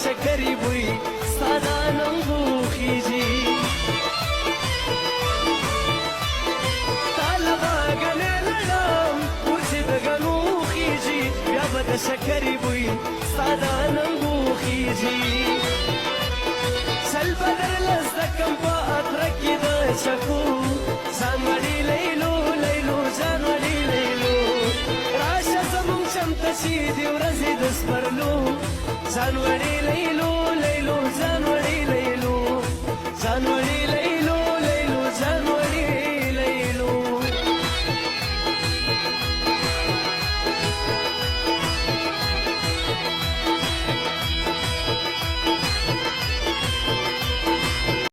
شکرې بوی ستا دا ننګو خیږي تا له باګنې لړم ورځې د ګنو خیږي بیا به د شکرې بوی ستا دا ننګو خیږي چل به درله زده کړم په اتره کې د چکو ځانوړي لیلو لیلو ځانوړي لیلو راشه زمونږ چمته چې دې ورځې د سپرلو ځانوړي لیلو لیلو ځانوړي لیلو ځانوړي